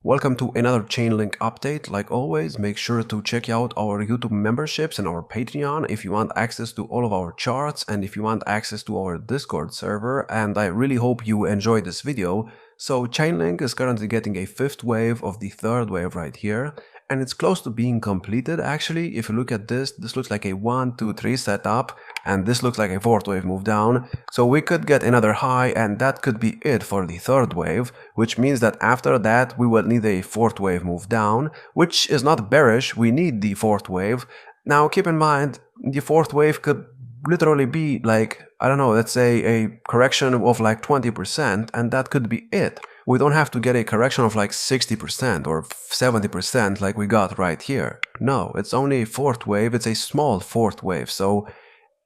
Welcome to another Chainlink update. Like always, make sure to check out our YouTube memberships and our Patreon if you want access to all of our charts and if you want access to our Discord server, and I really hope you enjoy this video. So Chainlink is currently getting a fifth wave of the third wave right here, and it's close to being completed actually. If you look at this looks like a 1, 2, 3 setup, and this looks like a fourth wave move down. So we could get another high, and that could be it for the third wave, which means that after that we will need a fourth wave move down, which is not bearish. We need the fourth wave. Now keep in mind, the fourth wave could literally be like, I don't know, let's say a correction of like 20%, and that could be it. We don't have to get a correction of like 60% or 70% like we got right here. No, it's only a fourth wave. It's a small fourth wave. So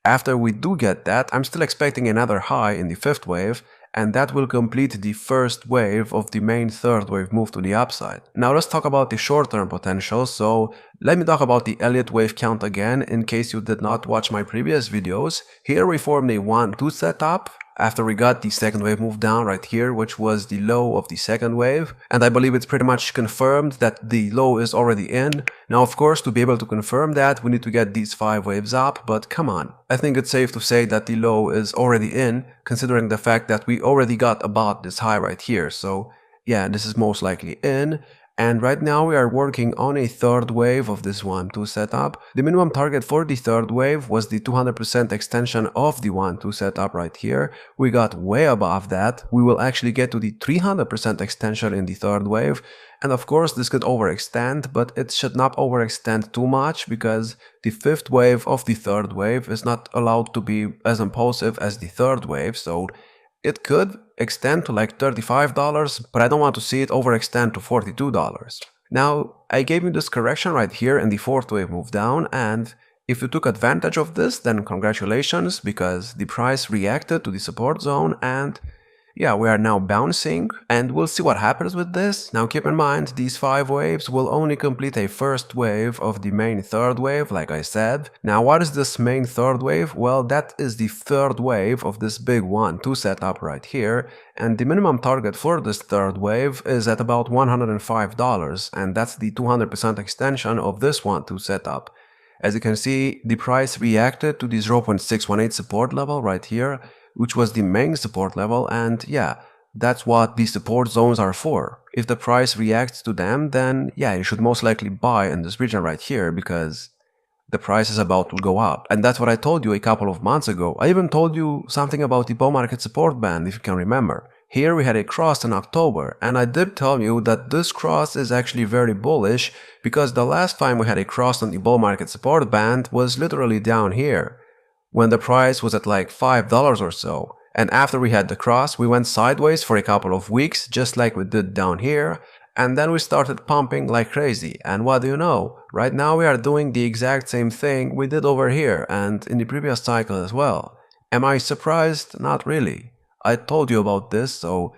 after we do get that, I'm still expecting another high in the fifth wave, and that will complete the first wave of the main third wave move to the upside. Now let's talk about the short-term potential. So let me talk about the Elliot wave count again in case you did not watch my previous videos. Here we formed a 1-2 setup after we got the second wave move down right here, which was the low of the second wave, and I believe it's pretty much confirmed that the low is already in. Now of course, to be able to confirm that, we need to get these 5 waves up, but come on. I think it's safe to say that the low is already in, considering the fact that we already got about this high right here. So yeah, this is most likely in. And right now we are working on a third wave of this 1-2 setup. The minimum target for the third wave was the 200% extension of the 1-2 setup right here. We got way above that. We will actually get to the 300% extension in the third wave. And of course this could overextend, but it should not overextend too much because the fifth wave of the third wave is not allowed to be as impulsive as the third wave. So it could extend to like $35, but I don't want to see it overextend to $42. Now, I gave you this correction right here in the fourth wave move down, and if you took advantage of this, then congratulations, because the price reacted to the support zone, and yeah, we are now bouncing, and we'll see what happens with this. Now keep in mind, these 5 waves will only complete a first wave of the main third wave, like I said. Now what is this main third wave? Well, that is the third wave of this big 1-2 setup right here, and the minimum target for this third wave is at about $105, and that's the 200% extension of this 1-2 setup. As you can see, the price reacted to the 0.618 support level right here, which was the main support level, and yeah, that's what these support zones are for. If the price reacts to them, then yeah, you should most likely buy in this region right here because the price is about to go up. And that's what I told you a couple of months ago. I even told you something about the bull market support band, if you can remember. Here we had a cross in October, and I did tell you that this cross is actually very bullish because the last time we had a cross on the bull market support band was literally down here, when the price was at like $5 or so. And after we had the cross, we went sideways for a couple of weeks, just like we did down here, and then we started pumping like crazy. And what do you know? Right now we are doing the exact same thing we did over here and in the previous cycle as well. Am I surprised? Not really. I told you about this, so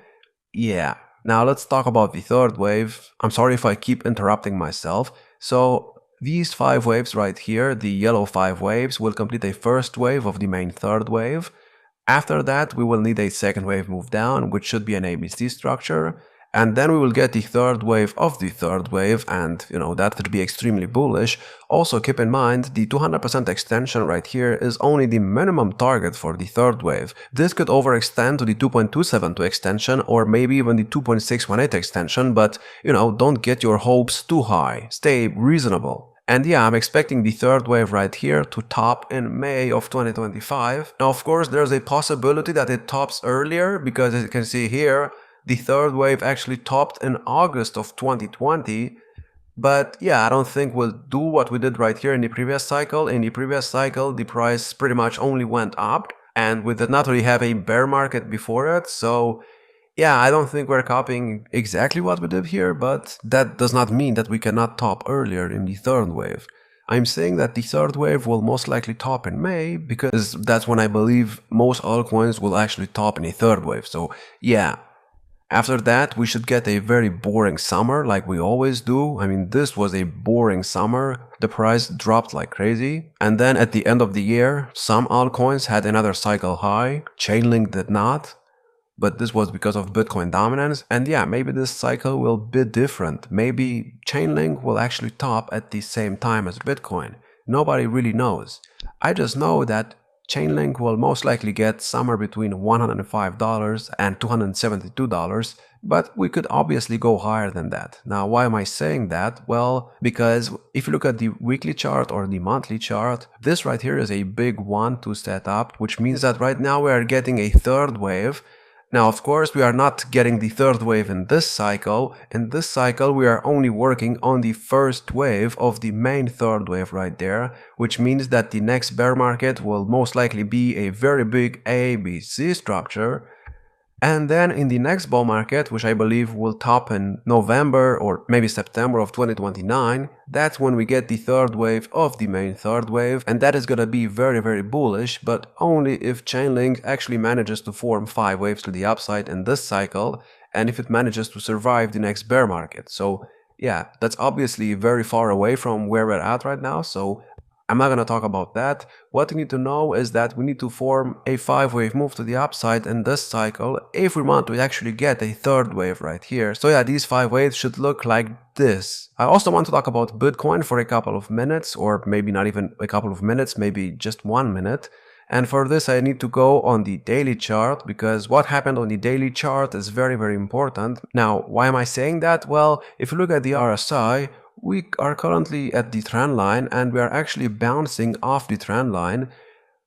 yeah. Now let's talk about the third wave. I'm sorry if I keep interrupting myself. So these 5 waves right here, the yellow 5 waves, will complete a first wave of the main third wave. After that, we will need a second wave move down, which should be an ABC structure. And then we will get the third wave of the third wave, and you know, that could be extremely bullish. Also keep in mind, the 200% extension right here is only the minimum target for the third wave. This could overextend to the 2.272 extension or maybe even the 2.618 extension, but you know, don't get your hopes too high. Stay reasonable. And yeah, I'm expecting the third wave right here to top in May of 2025. Now of course there's a possibility that it tops earlier because as you can see here, the third wave actually topped in August of 2020, but yeah, I don't think we'll do what we did right here in the previous cycle. In the previous cycle, the price pretty much only went up, and we did not really have a bear market before it, so yeah, I don't think we're copying exactly what we did here, but that does not mean that we cannot top earlier in the third wave. I'm saying that the third wave will most likely top in May because that's when I believe most altcoins will actually top in a third wave, so yeah. After that, we should get a very boring summer like we always do. I mean, this was a boring summer. The price dropped like crazy. And then at the end of the year, some altcoins had another cycle high. Chainlink did not. but this was because of Bitcoin dominance. And yeah, maybe this cycle will be different. Maybe Chainlink will actually top at the same time as Bitcoin. Nobody really knows. I just know that Chainlink will most likely get somewhere between $105 and $272, but we could obviously go higher than that. Now, why am I saying that? Well, because if you look at the weekly chart or the monthly chart, this right here is a big one to set up, which means that right now we are getting a third wave. Now, of course, we are not getting the third wave in this cycle. In this cycle, we are only working on the first wave of the main third wave right there, which means that the next bear market will most likely be a very big ABC structure. And then in the next bull market, which I believe will top in November or maybe September of 2029, that's when we get the third wave of the main third wave, and that is gonna be very, very bullish, but only if Chainlink actually manages to form 5 waves to the upside in this cycle, and if it manages to survive the next bear market. So yeah, that's obviously very far away from where we're at right now, so I'm not going to talk about that. What you need to know is that we need to form a 5-wave move to the upside in this cycle if we want to actually get a third wave right here. So yeah, these 5 waves should look like this. I also want to talk about Bitcoin for a couple of minutes, or maybe not even a couple of minutes, maybe just 1 minute. And for this I need to go on the daily chart, because what happened on the daily chart is very, very important. Now, why am I saying that? Well, if you look at the RSI, we are currently at the trend line and we are actually bouncing off the trend line.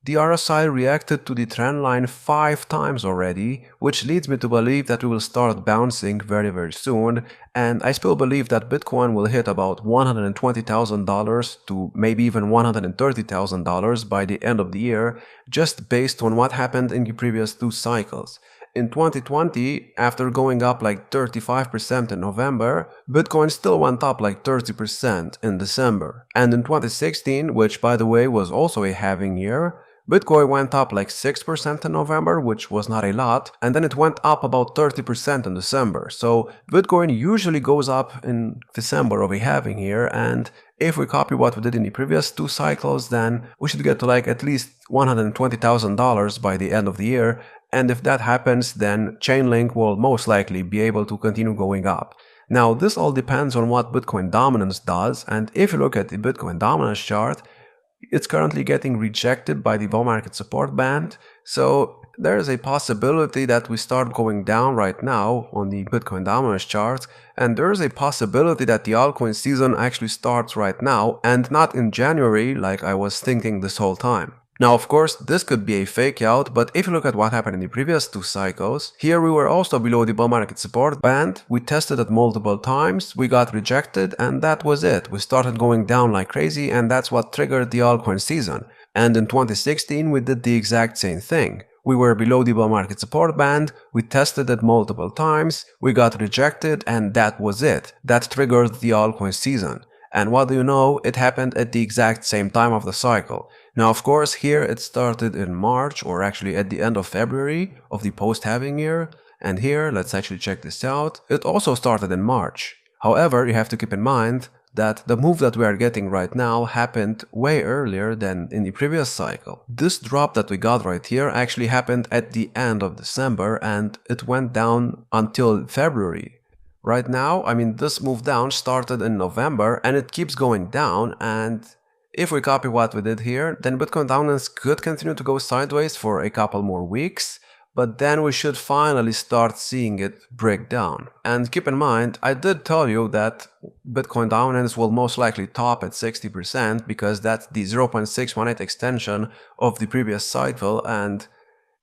The RSI reacted to the trend line 5 times already, which leads me to believe that we will start bouncing very, very soon. And I still believe that Bitcoin will hit about $120,000 to maybe even $130,000 by the end of the year, just based on what happened in the previous 2 cycles. In 2020, after going up like 35% in November, Bitcoin still went up like 30% in December. And in 2016, which by the way was also a halving year, Bitcoin went up like 6% in November, which was not a lot, and then it went up about 30% in December. So Bitcoin usually goes up in December of a halving year, and if we copy what we did in the previous 2 cycles, then we should get to like at least $120,000 by the end of the year. And if that happens, then Chainlink will most likely be able to continue going up. Now, this all depends on what Bitcoin dominance does, and if you look at the Bitcoin dominance chart, it's currently getting rejected by the bull market support band, so there is a possibility that we start going down right now on the Bitcoin dominance chart, and there is a possibility that the altcoin season actually starts right now and not in January like I was thinking this whole time. Now, of course, this could be a fake out, but if you look at what happened in the previous 2 cycles, here we were also below the bull market support band, we tested it multiple times, we got rejected, and that was it. We started going down like crazy, and that's what triggered the altcoin season. And in 2016, we did the exact same thing. We were below the bull market support band, we tested it multiple times, we got rejected, and that was it. That triggered the altcoin season. And what do you know, it happened at the exact same time of the cycle. Now, of course, here it started in March, or actually at the end of February of the post-halving year. And here, let's actually check this out, it also started in March. However, you have to keep in mind that the move that we are getting right now happened way earlier than in the previous cycle. This drop that we got right here actually happened at the end of December, and it went down until February. Right now, I mean, this move down started in November and it keeps going down, and if we copy what we did here, then Bitcoin dominance could continue to go sideways for a couple more weeks, but then we should finally start seeing it break down. And keep in mind, I did tell you that Bitcoin dominance will most likely top at 60% because that's the 0.618 extension of the previous cycle, and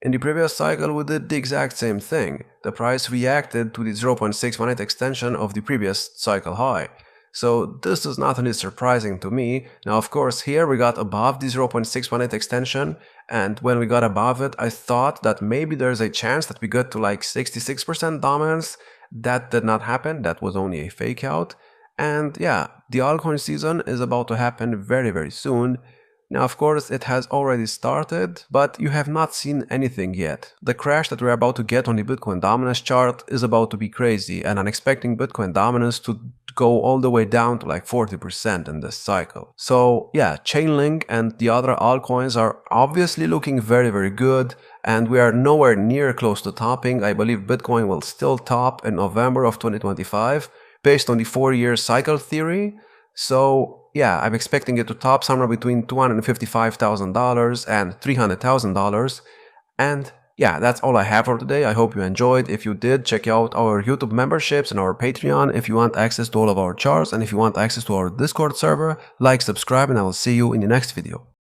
in the previous cycle, we did the exact same thing. The price reacted to the 0.618 extension of the previous cycle high. So this is not really surprising to me. Now, of course, here we got above the 0.618 extension, and when we got above it, I thought that maybe there's a chance that we get to like 66% dominance. That did not happen. That was only a fake out. And yeah, the altcoin season is about to happen very, very soon. Now, of course, it has already started, but you have not seen anything yet. The crash that we're about to get on the Bitcoin dominance chart is about to be crazy, and I'm expecting Bitcoin dominance to go all the way down to like 40% in this cycle. So yeah, Chainlink and the other altcoins are obviously looking very, very good, and we are nowhere near close to topping. I believe Bitcoin will still top in November of 2025 based on the 4-year cycle theory. So yeah, I'm expecting it to top somewhere between $255,000 and $300,000. And yeah, that's all I have for today. I hope you enjoyed. If you did, check out our YouTube memberships and our Patreon if you want access to all of our charts, and if you want access to our Discord server, like, subscribe, and I will see you in the next video.